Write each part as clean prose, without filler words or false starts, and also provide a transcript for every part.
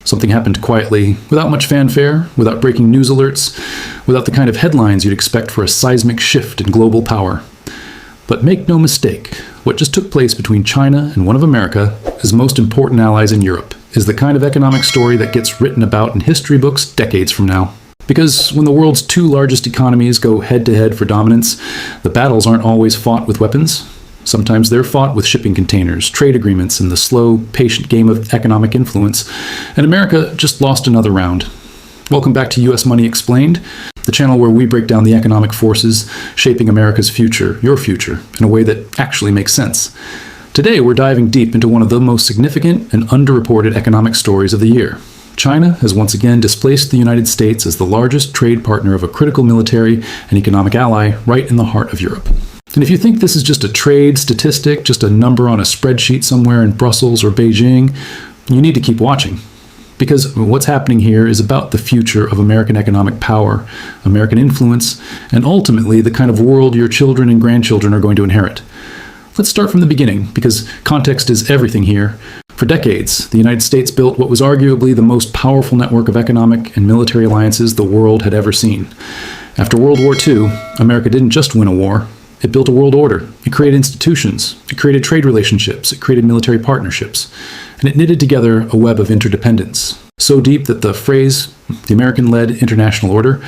Something happened quietly, without much fanfare, without breaking news alerts, without the kind of headlines you'd expect for a seismic shift in global power. But make no mistake, what just took place between China and one of America's most important allies in Europe is the kind of economic story that gets written about in history books decades from now. Because when the world's two largest economies go head-to-head for dominance, the battles aren't always fought with weapons. Sometimes they're fought with shipping containers, trade agreements, and the slow, patient game of economic influence. And America just lost another round. Welcome back to US Money Explained, the channel where we break down the economic forces shaping America's future, your future, in a way that actually makes sense. Today, we're diving deep into one of the most significant and underreported economic stories of the year. China has once again displaced the United States as the largest trade partner of a critical military and economic ally right in the heart of Europe. And if you think this is just a trade statistic, just a number on a spreadsheet somewhere in Brussels or Beijing, you need to keep watching. Because what's happening here is about the future of American economic power, American influence, and ultimately the kind of world your children and grandchildren are going to inherit. Let's start from the beginning, because context is everything here. For decades, the United States built what was arguably the most powerful network of economic and military alliances the world had ever seen. After World War II, America didn't just win a war. It built a world order. It created institutions. It created trade relationships. It created military partnerships. And it knitted together a web of interdependence, so deep that the phrase, the American-led international order,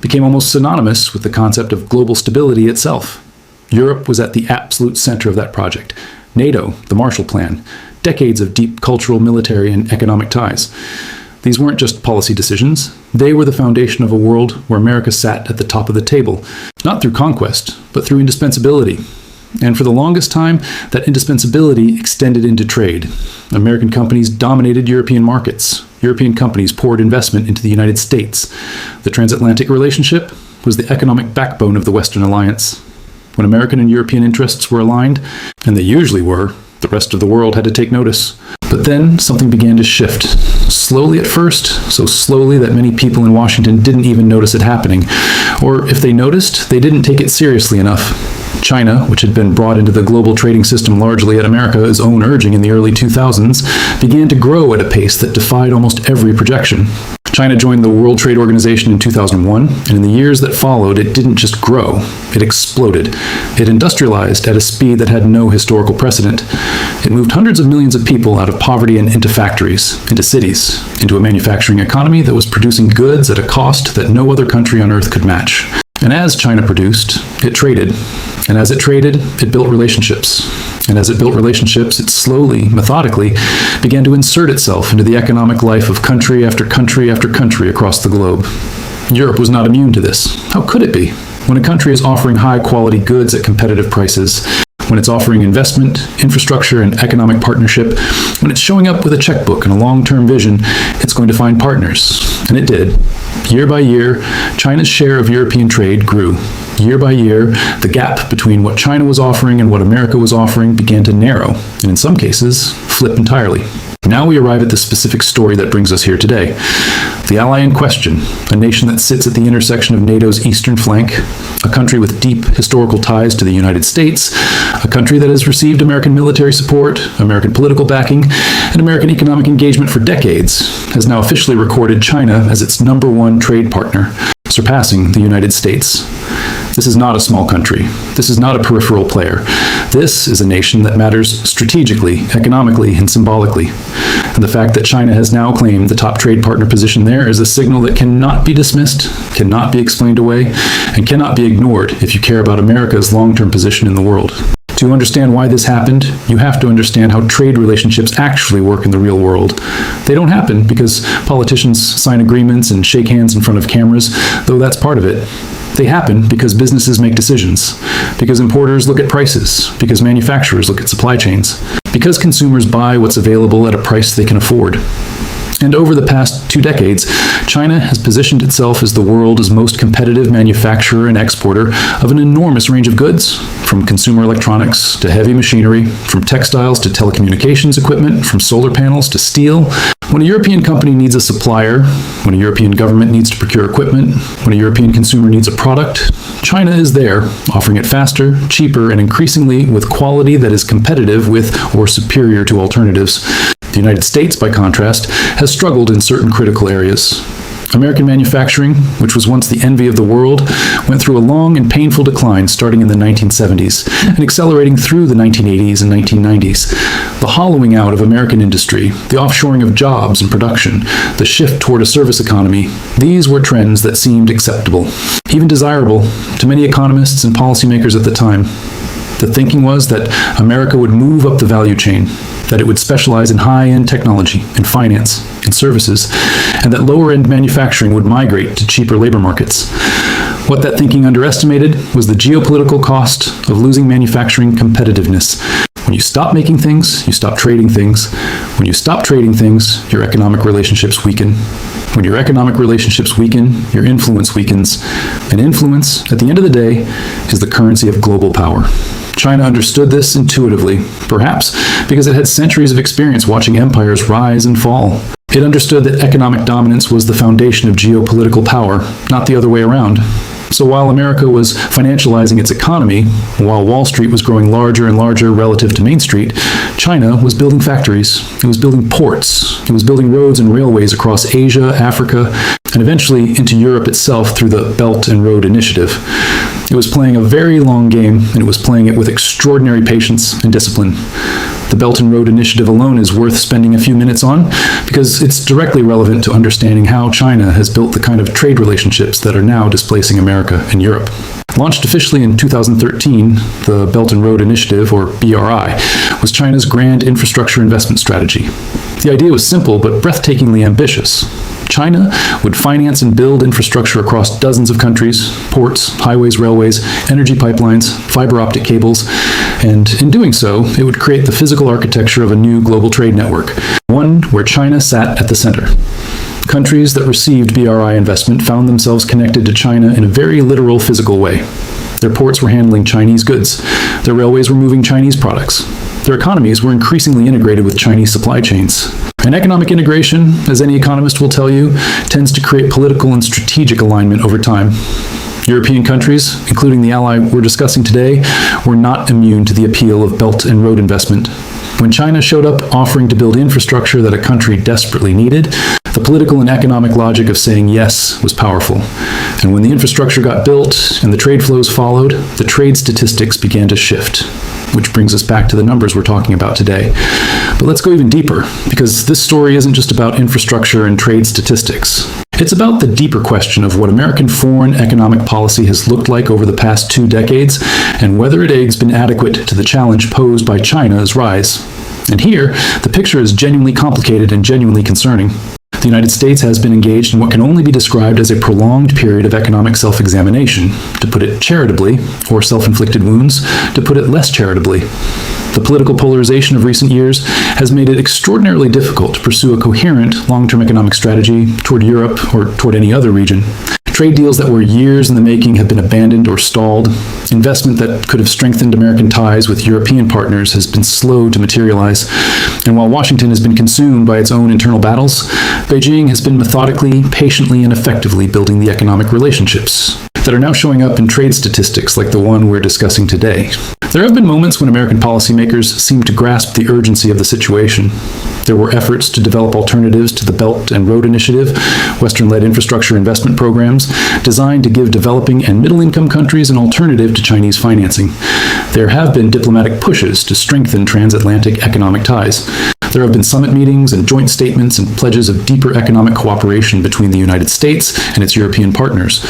became almost synonymous with the concept of global stability itself. Europe was at the absolute center of that project. NATO, the Marshall Plan, decades of deep cultural, military, and economic ties. These weren't just policy decisions. They were the foundation of a world where America sat at the top of the table, not through conquest, but through indispensability. And for the longest time, that indispensability extended into trade. American companies dominated European markets. European companies poured investment into the United States. The transatlantic relationship was the economic backbone of the Western alliance. When American and European interests were aligned, and they usually were, the rest of the world had to take notice. But then something began to shift. Slowly at first, so slowly that many people in Washington didn't even notice it happening. Or if they noticed, they didn't take it seriously enough. China, which had been brought into the global trading system largely at America's own urging in the early 2000s, began to grow at a pace that defied almost every projection. China joined the World Trade Organization in 2001, and in the years that followed, it didn't just grow, it exploded. It industrialized at a speed that had no historical precedent. It moved hundreds of millions of people out of poverty and into factories, into cities, into a manufacturing economy that was producing goods at a cost that no other country on earth could match. And as China produced, it traded. And as it traded, it built relationships. And as it built relationships, it slowly, methodically, began to insert itself into the economic life of country after country after country across the globe. Europe was not immune to this. How could it be? When a country is offering high-quality goods at competitive prices, when it's offering investment, infrastructure, and economic partnership, when it's showing up with a checkbook and a long-term vision, it's going to find partners. And it did. Year by year, China's share of European trade grew. Year by year, the gap between what China was offering and what America was offering began to narrow, and in some cases, flip entirely. Now we arrive at the specific story that brings us here today. The ally in question, a nation that sits at the intersection of NATO's eastern flank, a country with deep historical ties to the United States, a country that has received American military support, American political backing, and American economic engagement for decades, has now officially recorded China as its #1 trade partner, surpassing the United States. This is not a small country. This is not a peripheral player. This is a nation that matters strategically, economically, and symbolically. And the fact that China has now claimed the top trade partner position there is a signal that cannot be dismissed, cannot be explained away, and cannot be ignored if you care about America's long-term position in the world. To understand why this happened, you have to understand how trade relationships actually work in the real world. They don't happen because politicians sign agreements and shake hands in front of cameras, though that's part of it. They happen because businesses make decisions, because importers look at prices, because manufacturers look at supply chains, because consumers buy what's available at a price they can afford. And over the past 2 decades, China has positioned itself as the world's most competitive manufacturer and exporter of an enormous range of goods, from consumer electronics to heavy machinery, from textiles to telecommunications equipment, from solar panels to steel. When a European company needs a supplier, when a European government needs to procure equipment, when a European consumer needs a product, China is there, offering it faster, cheaper, and increasingly with quality that is competitive with or superior to alternatives. The The United States, by contrast, has struggled in certain critical areas. American manufacturing, which was once the envy of the world, went through a long and painful decline starting in the 1970s and accelerating through the 1980s and 1990s. The hollowing out of American industry, the offshoring of jobs and production, the shift toward a service economy, these were trends that seemed acceptable, even desirable, to many economists and policymakers at the time. The thinking was that America would move up the value chain, that it would specialize in high-end technology, in finance, in services, and that lower-end manufacturing would migrate to cheaper labor markets. What that thinking underestimated was the geopolitical cost of losing manufacturing competitiveness. When you stop making things, you stop trading things. When you stop trading things, your economic relationships weaken. When your economic relationships weaken, your influence weakens. And influence, at the end of the day, is the currency of global power. China understood this intuitively, perhaps because it had centuries of experience watching empires rise and fall. It understood that economic dominance was the foundation of geopolitical power, not the other way around. So while America was financializing its economy, while Wall Street was growing larger and larger relative to Main Street, China was building factories, it was building ports, it was building roads and railways across Asia, Africa, and eventually into Europe itself through the Belt and Road Initiative. It was playing a very long game, and it was playing it with extraordinary patience and discipline. The Belt and Road Initiative alone is worth spending a few minutes on because it's directly relevant to understanding how China has built the kind of trade relationships that are now displacing America and Europe. Launched officially in 2013, the Belt and Road Initiative, or BRI, was China's grand infrastructure investment strategy. The idea was simple but breathtakingly ambitious. China would finance and build infrastructure across dozens of countries, ports, highways, railways, energy pipelines, fiber optic cables, and in doing so, it would create the physical architecture of a new global trade network, one where China sat at the center. Countries that received BRI investment found themselves connected to China in a very literal physical way. Their ports were handling Chinese goods. Their railways were moving Chinese products. Their economies were increasingly integrated with Chinese supply chains. And economic integration, as any economist will tell you, tends to create political and strategic alignment over time. European countries, including the ally we're discussing today, were not immune to the appeal of Belt and Road investment. When China showed up offering to build infrastructure that a country desperately needed, the political and economic logic of saying yes was powerful. And when the infrastructure got built and the trade flows followed, the trade statistics began to shift. Which brings us back to the numbers we're talking about today. But let's go even deeper, because this story isn't just about infrastructure and trade statistics. It's about the deeper question of what American foreign economic policy has looked like over the past 2 decades, and whether it has been adequate to the challenge posed by China's rise. And here, the picture is genuinely complicated and genuinely concerning. The United States has been engaged in what can only be described as a prolonged period of economic self-examination, to put it charitably, or self-inflicted wounds, to put it less charitably. The political polarization of recent years has made it extraordinarily difficult to pursue a coherent long-term economic strategy toward Europe or toward any other region. Trade deals that were years in the making have been abandoned or stalled. Investment that could have strengthened American ties with European partners has been slow to materialize. And while Washington has been consumed by its own internal battles, Beijing has been methodically, patiently, and effectively building the economic relationships that are now showing up in trade statistics like the one we're discussing today. There have been moments when American policymakers seemed to grasp the urgency of the situation. There were efforts to develop alternatives to the Belt and Road Initiative, Western-led infrastructure investment programs designed to give developing and middle-income countries an alternative to Chinese financing. There have been diplomatic pushes to strengthen transatlantic economic ties. There have been summit meetings and joint statements and pledges of deeper economic cooperation between the United States and its European partners.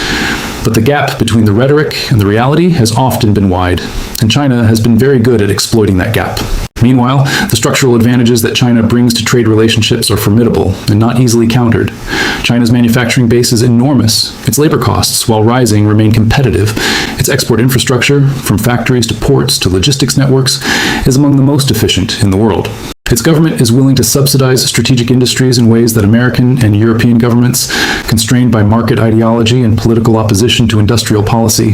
But the gap between the rhetoric and the reality has often been wide, and China has been very good at exploiting that gap. Meanwhile, the structural advantages that China brings to trade relationships are formidable and not easily countered. China's manufacturing base is enormous. Its labor costs, while rising, remain competitive. Its export infrastructure, from factories to ports to logistics networks, is among the most efficient in the world. Its government is willing to subsidize strategic industries in ways that American and European governments, constrained by market ideology and political opposition to industrial policy,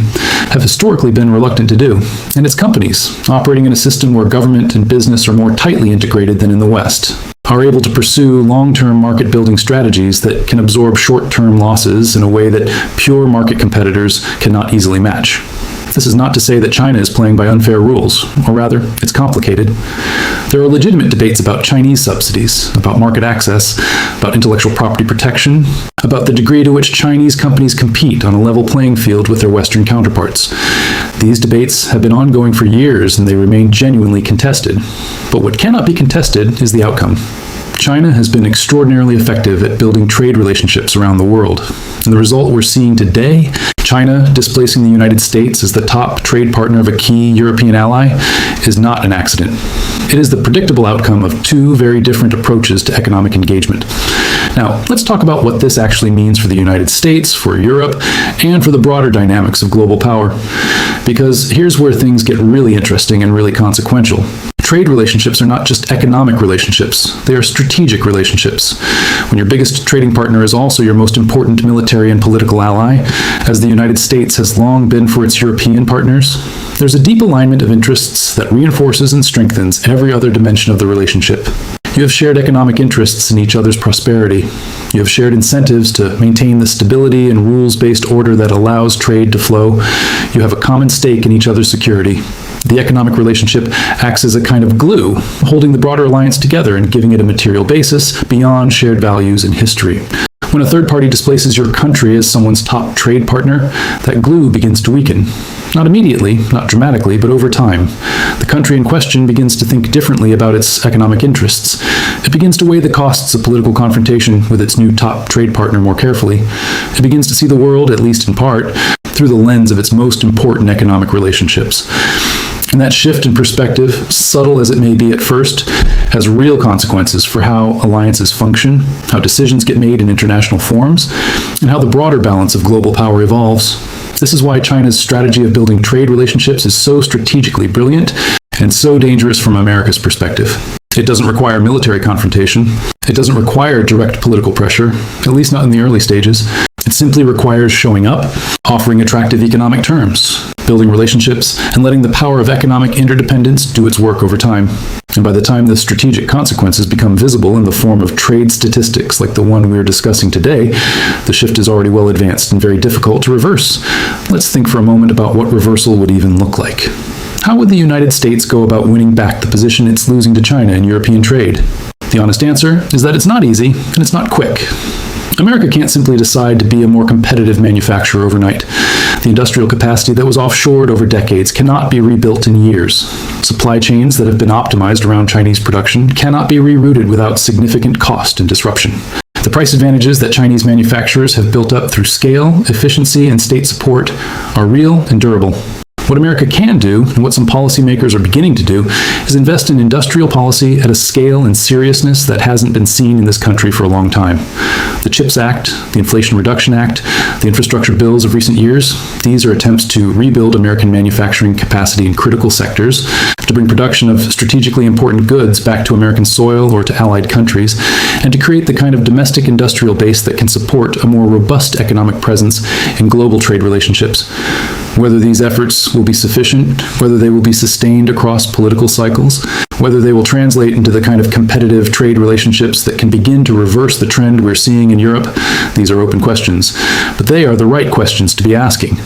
have historically been reluctant to do. And its companies, operating in a system where government and business are more tightly integrated than in the West, are able to pursue long-term market-building strategies that can absorb short-term losses in a way that pure market competitors cannot easily match. This is not to say that China is playing by unfair rules, or rather, it's complicated. There are legitimate debates about Chinese subsidies, about market access, about intellectual property protection, about the degree to which Chinese companies compete on a level playing field with their Western counterparts. These debates have been ongoing for years and they remain genuinely contested. But what cannot be contested is the outcome. China has been extraordinarily effective at building trade relationships around the world. And the result we're seeing today, China displacing the United States as the top trade partner of a key European ally, is not an accident. It is the predictable outcome of two very different approaches to economic engagement. Now, let's talk about what this actually means for the United States, for Europe, and for the broader dynamics of global power. Because here's where things get really interesting and really consequential. Trade relationships are not just economic relationships, they are strategic relationships. When your biggest trading partner is also your most important military and political ally, as the United States has long been for its European partners, there's a deep alignment of interests that reinforces and strengthens every other dimension of the relationship. You have shared economic interests in each other's prosperity. You have shared incentives to maintain the stability and rules-based order that allows trade to flow. You have a common stake in each other's security. The economic relationship acts as a kind of glue, holding the broader alliance together and giving it a material basis beyond shared values and history. When a third party displaces your country as someone's top trade partner, that glue begins to weaken. Not immediately, not dramatically, but over time. The country in question begins to think differently about its economic interests. It begins to weigh the costs of political confrontation with its new top trade partner more carefully. It begins to see the world, at least in part, through the lens of its most important economic relationships. And that shift in perspective, subtle as it may be at first, has real consequences for how alliances function, how decisions get made in international forums, and how the broader balance of global power evolves. This is why China's strategy of building trade relationships is so strategically brilliant and so dangerous from America's perspective. It doesn't require military confrontation. It doesn't require direct political pressure, at least not in the early stages. It simply requires showing up, offering attractive economic terms, building relationships, and letting the power of economic interdependence do its work over time. And by the time the strategic consequences become visible in the form of trade statistics like the one we're discussing today, the shift is already well advanced and very difficult to reverse. Let's think for a moment about what reversal would even look like. How would the United States go about winning back the position it's losing to China in European trade? The honest answer is that it's not easy and it's not quick. America can't simply decide to be a more competitive manufacturer overnight. The industrial capacity that was offshored over decades cannot be rebuilt in years. Supply chains that have been optimized around Chinese production cannot be rerouted without significant cost and disruption. The price advantages that Chinese manufacturers have built up through scale, efficiency, and state support are real and durable. What America can do, and what some policymakers are beginning to do, is invest in industrial policy at a scale and seriousness that hasn't been seen in this country for a long time. The CHIPS Act, the Inflation Reduction Act, the infrastructure bills of recent years, these are attempts to rebuild American manufacturing capacity in critical sectors, to bring production of strategically important goods back to American soil or to allied countries, and to create the kind of domestic industrial base that can support a more robust economic presence in global trade relationships. Whether these efforts will be sufficient, whether they will be sustained across political cycles, whether they will translate into the kind of competitive trade relationships that can begin to reverse the trend we're seeing in Europe, these are open questions. But they are the right questions to be asking.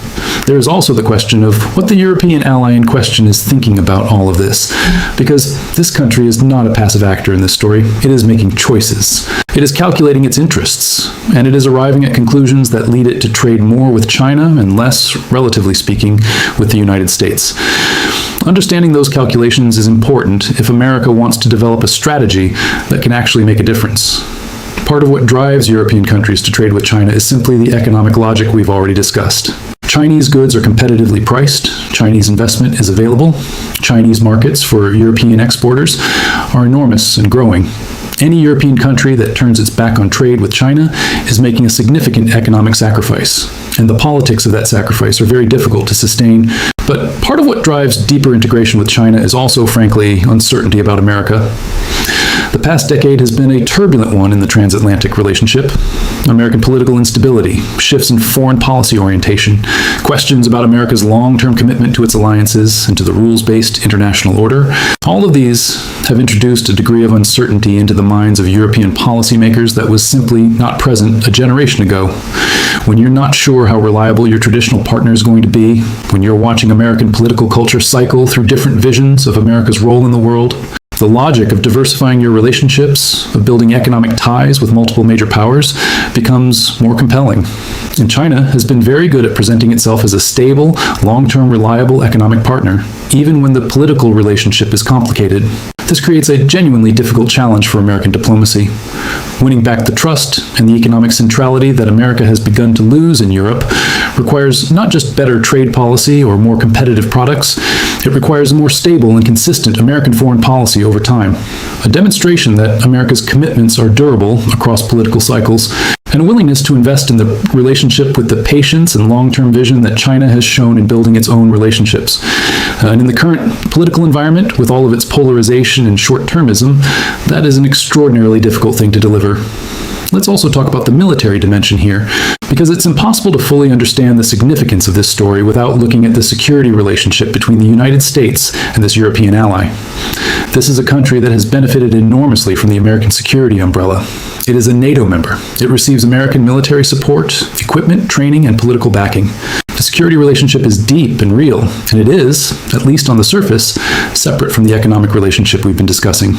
There is also the question of what the European ally in question is thinking about all of this, because this country is not a passive actor in this story. It is making choices. It is calculating its interests, and it is arriving at conclusions that lead it to trade more with China and less, relatively speaking, with the United States. Understanding those calculations is important if America wants to develop a strategy that can actually make a difference. Part of what drives European countries to trade with China is simply the economic logic we've already discussed. Chinese goods are competitively priced, Chinese investment is available, Chinese markets for European exporters are enormous and growing. Any European country that turns its back on trade with China is making a significant economic sacrifice, and the politics of that sacrifice are very difficult to sustain. But part of what drives deeper integration with China is also, frankly, uncertainty about America. The past decade has been a turbulent one in the transatlantic relationship. American political instability, shifts in foreign policy orientation, questions about America's long-term commitment to its alliances and to the rules-based international order. All of these have introduced a degree of uncertainty into the minds of European policymakers that was simply not present a generation ago. When you're not sure how reliable your traditional partner is going to be, when you're watching American political culture cycle through different visions of America's role in the world, the logic of diversifying your relationships, of building economic ties with multiple major powers, becomes more compelling. And China has been very good at presenting itself as a stable, long-term, reliable economic partner, even when the political relationship is complicated. This creates a genuinely difficult challenge for American diplomacy. Winning back the trust and the economic centrality that America has begun to lose in Europe requires not just better trade policy or more competitive products, it requires a more stable and consistent American foreign policy over time, a demonstration that America's commitments are durable across political cycles, and a willingness to invest in the relationship with the patience and long-term vision that China has shown in building its own relationships. And in the current political environment, with all of its polarization and short-termism, that is an extraordinarily difficult thing to deliver. Let's also talk about the military dimension here, because it's impossible to fully understand the significance of this story without looking at the security relationship between the United States and this European ally. This is a country that has benefited enormously from the American security umbrella. It is a NATO member. It receives American military support, equipment, training, and political backing. The security relationship is deep and real, and it is, at least on the surface, separate from the economic relationship we've been discussing.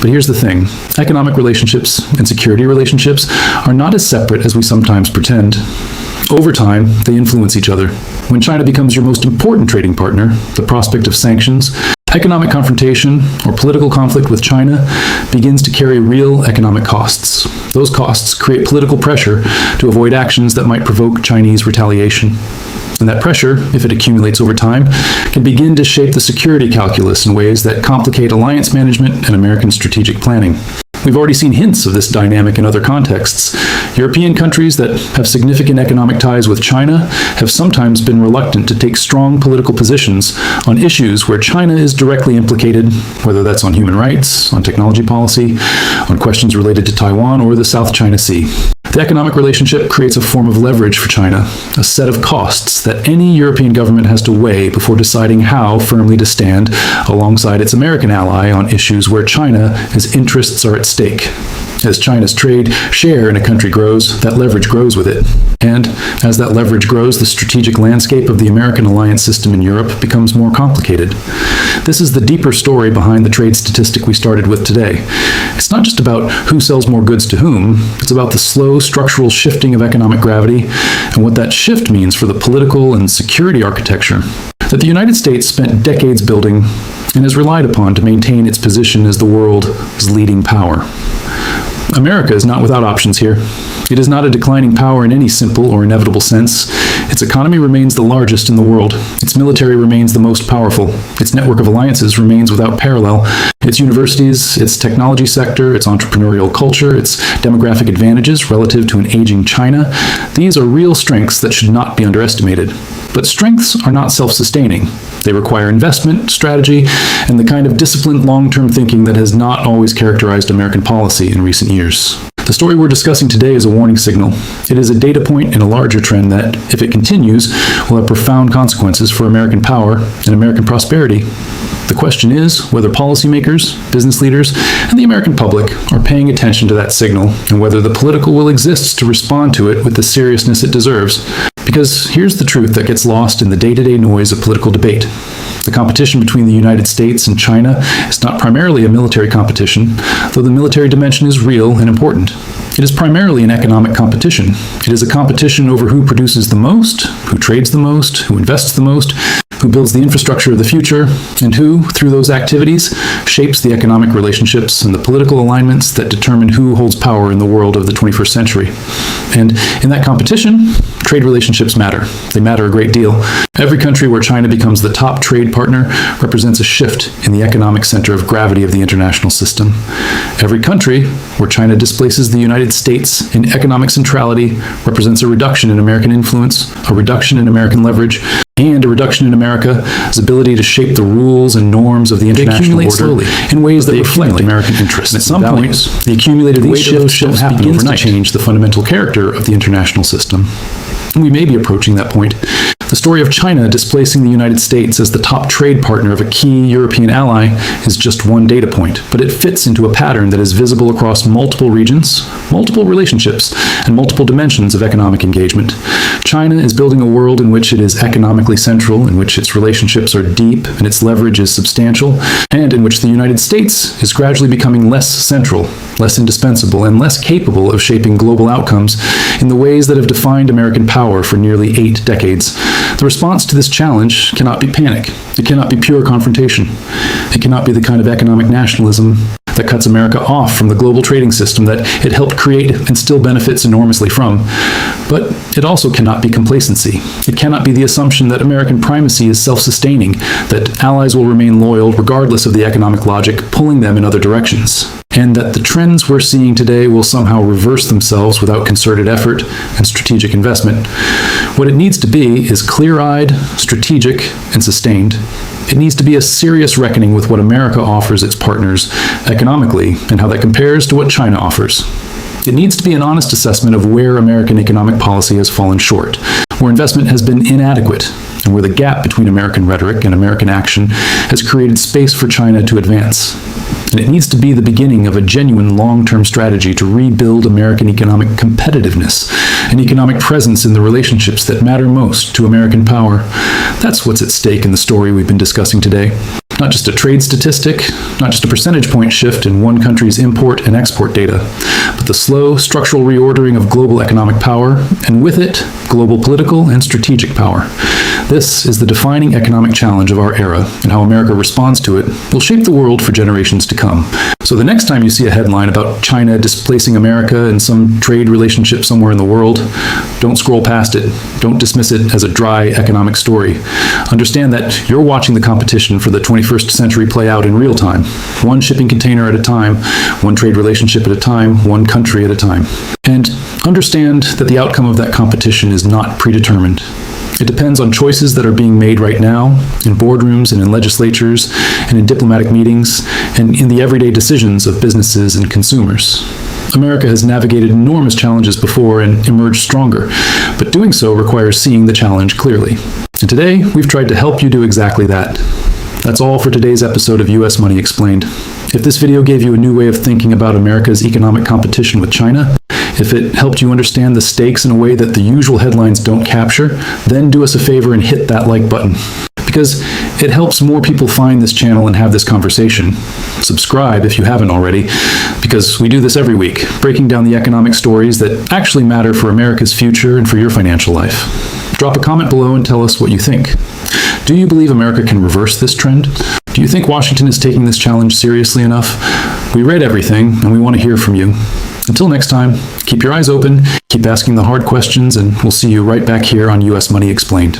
But here's the thing. Economic relationships and security relationships are not as separate as we sometimes pretend. Over time, they influence each other. When China becomes your most important trading partner, the prospect of sanctions, economic confrontation, or political conflict with China begins to carry real economic costs. Those costs create political pressure to avoid actions that might provoke Chinese retaliation. And that pressure, if it accumulates over time, can begin to shape the security calculus in ways that complicate alliance management and American strategic planning. We've already seen hints of this dynamic in other contexts. European countries that have significant economic ties with China have sometimes been reluctant to take strong political positions on issues where China is directly implicated, whether that's on human rights, on technology policy, on questions related to Taiwan or the South China Sea. The economic relationship creates a form of leverage for China, a set of costs that any European government has to weigh before deciding how firmly to stand alongside its American ally on issues where China's interests are at stake. As China's trade share in a country grows, that leverage grows with it. And as that leverage grows, the strategic landscape of the American alliance system in Europe becomes more complicated. This is the deeper story behind the trade statistic we started with today. It's not just about who sells more goods to whom, it's about the slow structural shifting of economic gravity and what that shift means for the political and security architecture that the United States spent decades building and has relied upon to maintain its position as the world's leading power. America is not without options here. It is not a declining power in any simple or inevitable sense. Its economy remains the largest in the world. Its military remains the most powerful. Its network of alliances remains without parallel. Its universities, its technology sector, its entrepreneurial culture, its demographic advantages relative to an aging China, these are real strengths that should not be underestimated. But strengths are not self-sustaining. They require investment, strategy, and the kind of disciplined long-term thinking that has not always characterized American policy in recent years. The story we're discussing today is a warning signal. It is a data point in a larger trend that, if it continues, will have profound consequences for American power and American prosperity. The question is whether policymakers, business leaders, and the American public are paying attention to that signal, and whether the political will exists to respond to it with the seriousness it deserves. Because here's the truth that gets lost in the day-to-day noise of political debate. The competition between the United States and China is not primarily a military competition, though the military dimension is real and important. It is primarily an economic competition. It is a competition over who produces the most, who trades the most, who invests the most, who builds the infrastructure of the future, and who, through those activities, shapes the economic relationships and the political alignments that determine who holds power in the world of the 21st century. And in that competition, trade relationships matter. They matter a great deal. Every country where China becomes the top trade partner represents a shift in the economic center of gravity of the international system. Every country where China displaces the United States in economic centrality represents a reduction in American influence, a reduction in American leverage, and a reduction in America's ability to shape the rules and norms of the international order slowly in ways that reflect American interests. And at some point, the accumulated weight of those shifts begins to change the fundamental character of the international system. And we may be approaching that point. The story of China displacing the United States as the top trade partner of a key European ally is just one data point, but it fits into a pattern that is visible across multiple regions, multiple relationships, and multiple dimensions of economic engagement. China is building a world in which it is economically central, in which its relationships are deep and its leverage is substantial, and in which the United States is gradually becoming less central, less indispensable, and less capable of shaping global outcomes in the ways that have defined American power for nearly 8 decades. The response to this challenge cannot be panic. It cannot be pure confrontation. It cannot be the kind of economic nationalism that cuts America off from the global trading system that it helped create and still benefits enormously from. But it also cannot be complacency. It cannot be the assumption that American primacy is self-sustaining, that allies will remain loyal regardless of the economic logic pulling them in other directions, and that the trends we're seeing today will somehow reverse themselves without concerted effort and strategic investment. What it needs to be is clear-eyed, strategic, and sustained. It needs to be a serious reckoning with what America offers its partners economically and how that compares to what China offers. It needs to be an honest assessment of where American economic policy has fallen short, where investment has been inadequate, and where the gap between American rhetoric and American action has created space for China to advance. And it needs to be the beginning of a genuine long-term strategy to rebuild American economic competitiveness and economic presence in the relationships that matter most to American power. That's what's at stake in the story we've been discussing today. Not just a trade statistic, not just a percentage point shift in one country's import and export data, but the slow structural reordering of global economic power, and with it, global political and strategic power. This is the defining economic challenge of our era, and how America responds to it will shape the world for generations to come. So the next time you see a headline about China displacing America in some trade relationship somewhere in the world, don't scroll past it. Don't dismiss it as a dry economic story. Understand that you're watching the competition for the 21st century play out in real time, one shipping container at a time, one trade relationship at a time, one country at a time. And understand that the outcome of that competition is not predetermined. It depends on choices that are being made right now in boardrooms and in legislatures and in diplomatic meetings and in the everyday decisions of businesses and consumers. America has navigated enormous challenges before and emerged stronger, but doing so requires seeing the challenge clearly. And today, we've tried to help you do exactly that. That's all for today's episode of US Money Explained. If this video gave you a new way of thinking about America's economic competition with China, if it helped you understand the stakes in a way that the usual headlines don't capture, then do us a favor and hit that like button, because it helps more people find this channel and have this conversation. Subscribe if you haven't already, because we do this every week, breaking down the economic stories that actually matter for America's future and for your financial life. Drop a comment below and tell us what you think. Do you believe America can reverse this trend? Do you think Washington is taking this challenge seriously enough? We read everything, and we want to hear from you. Until next time, keep your eyes open, keep asking the hard questions, and we'll see you right back here on US Money Explained.